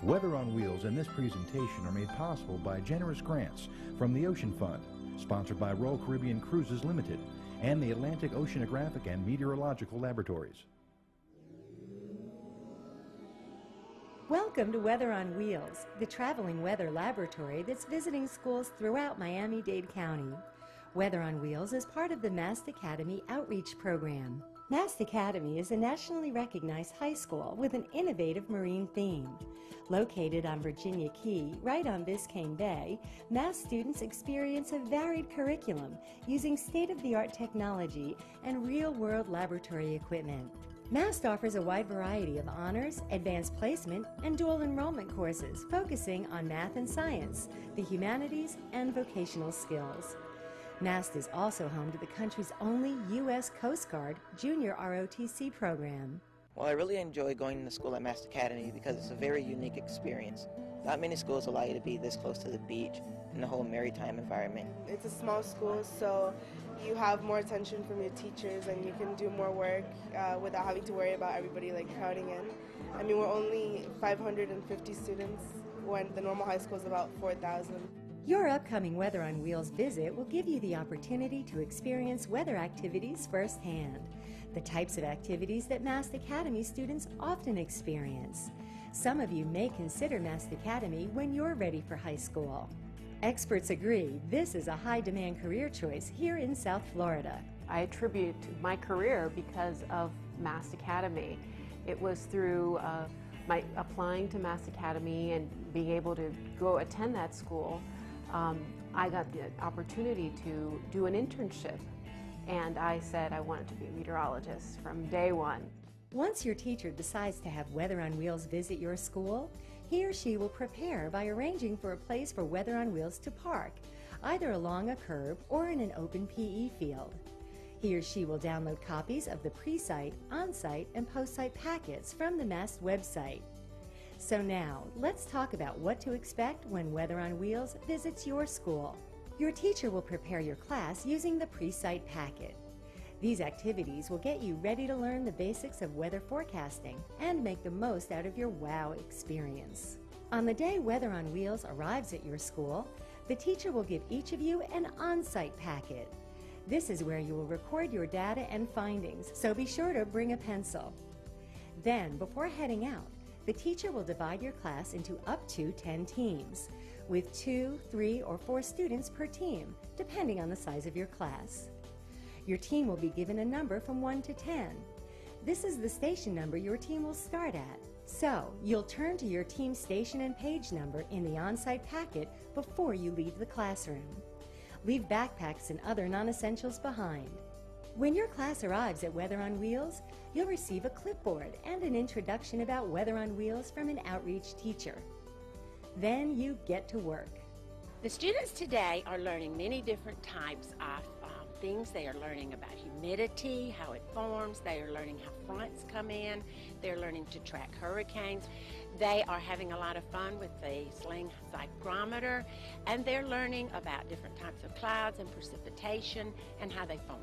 Weather on Wheels and this presentation are made possible by generous grants from the Ocean Fund, sponsored by Royal Caribbean Cruises Limited and the Atlantic Oceanographic and Meteorological Laboratories. Welcome to Weather on Wheels, the traveling weather laboratory that's visiting schools throughout Miami-Dade County. Weather on Wheels is part of the Mast Academy Outreach Program. Mast Academy is a nationally recognized high school with an innovative marine theme. Located on Virginia Key, right on Biscayne Bay, Mast students experience a varied curriculum using state-of-the-art technology and real-world laboratory equipment. Mast offers a wide variety of honors, advanced placement, and dual enrollment courses focusing on math and science, the humanities, and vocational skills. Mast is also home to the country's only U.S. Coast Guard Junior ROTC program. Well, I really enjoy going to school at Mast Academy because it's a very unique experience. Not many schools allow you to be this close to the beach and the whole maritime environment. It's a small school, so you have more attention from your teachers and you can do more work without having to worry about everybody like crowding in. I mean, we're only 550 students when the normal high school is about 4,000. Your upcoming Weather on Wheels visit will give you the opportunity to experience weather activities firsthand, the types of activities that Mast Academy students often experience. Some of you may consider Mast Academy when you're ready for high school. Experts agree this is a high-demand career choice here in South Florida. I attribute my career because of Mast Academy. It was through my applying to Mast Academy and being able to go attend that school. I got the opportunity to do an internship, and I said I wanted to be a meteorologist from day one. Once your teacher decides to have Weather on Wheels visit your school, he or she will prepare by arranging for a place for Weather on Wheels to park, either along a curb or in an open PE field. He or she will download copies of the pre-site, on-site, and post-site packets from the Mast website. So now, let's talk about what to expect when Weather on Wheels visits your school. Your teacher will prepare your class using the pre-site packet. These activities will get you ready to learn the basics of weather forecasting and make the most out of your WOW experience. On the day Weather on Wheels arrives at your school, the teacher will give each of you an on-site packet. This is where you will record your data and findings, so be sure to bring a pencil. Then, before heading out, the teacher will divide your class into up to 10 teams, with 2, 3, or 4 students per team, depending on the size of your class. Your team will be given a number from 1 to 10. This is the station number your team will start at. So, you'll turn to your team station and page number in the on-site packet before you leave the classroom. Leave backpacks and other non-essentials behind. When your class arrives at Weather on Wheels, you'll receive a clipboard and an introduction about Weather on Wheels from an outreach teacher. Then you get to work. The students today are learning many different types of things. They are learning about humidity, how it forms. They are learning how fronts come in. They're learning to track hurricanes. They are having a lot of fun with the sling psychrometer, and they're learning about different types of clouds and precipitation and how they form.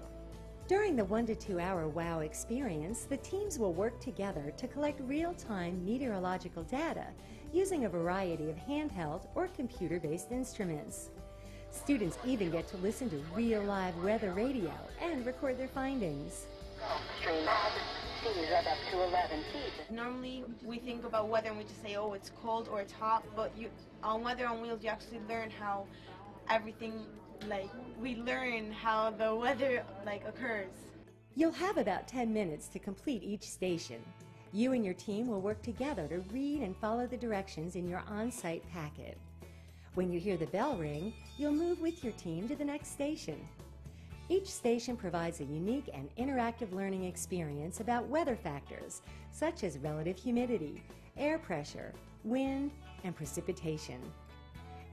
During the 1 to 2 hour WOW experience, the teams will work together to collect real-time meteorological data using a variety of handheld or computer-based instruments. Students even get to listen to real live weather radio and record their findings. Normally we think about weather and we just say, oh, it's cold or it's hot, but on Weather on Wheels you actually learn how everything, we learn how the weather occurs. You'll have about 10 minutes to complete each station. You and your team will work together to read and follow the directions in your on-site packet. When you hear the bell ring, you'll move with your team to the next station. Each station provides a unique and interactive learning experience about weather factors such as relative humidity, air pressure, wind, and precipitation.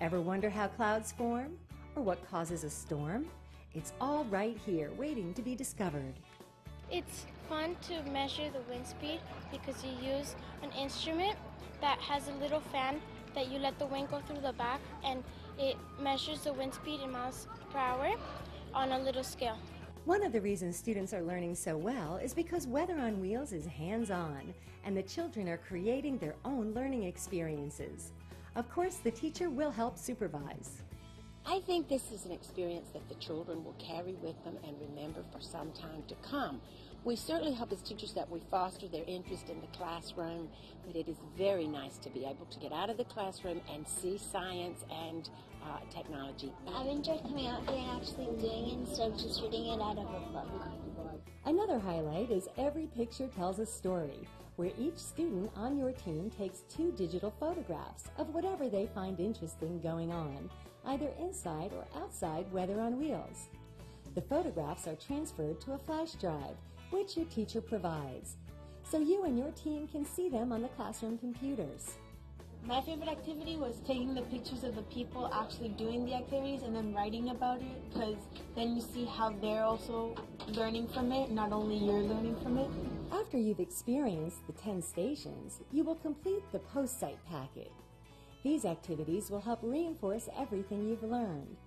Ever wonder how clouds form or what causes a storm? It's all right here waiting to be discovered. It's fun to measure the wind speed because you use an instrument that has a little fan that you let the wind go through the back, and it measures the wind speed in miles per hour on a little scale. One of the reasons students are learning so well is because Weather on Wheels is hands-on, and the children are creating their own learning experiences. Of course, the teacher will help supervise. I think this is an experience that the children will carry with them and remember for some time to come. We certainly hope as teachers that we foster their interest in the classroom, but it is very nice to be able to get out of the classroom and see science and technology. I've enjoyed coming out here and actually doing it instead of just reading it out of a book. Another highlight is every picture tells a story, where each student on your team takes 2 digital photographs of whatever they find interesting going on, either inside or outside Weather on Wheels. The photographs are transferred to a flash drive, which your teacher provides, so you and your team can see them on the classroom computers. My favorite activity was taking the pictures of the people actually doing the activities and then writing about it, because then you see how they're also learning from it, not only you're learning from it. After you've experienced the 10 stations, you will complete the post-site packet. These activities will help reinforce everything you've learned.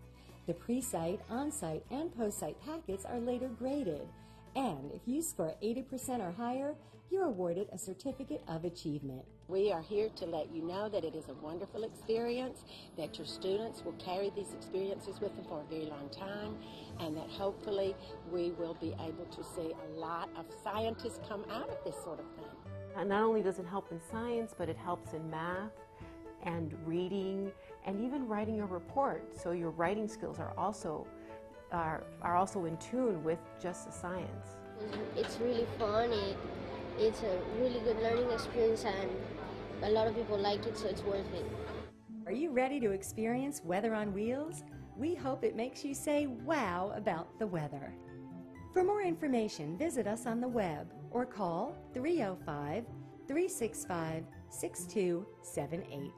The pre-site, on-site, and post-site packets are later graded, and if you score 80% or higher, you're awarded a certificate of achievement. We are here to let you know that it is a wonderful experience, that your students will carry these experiences with them for a very long time, and that hopefully we will be able to see a lot of scientists come out of this sort of thing. And not only does it help in science, but it helps in math and reading and even writing a report. So your writing skills are also in tune with just the science. It's really fun. It's a really good learning experience, and a lot of people like it, so it's worth it. Are you ready to experience Weather on Wheels? We hope it makes you say wow about the weather. For more information, visit us on the web or call 305-365-6278.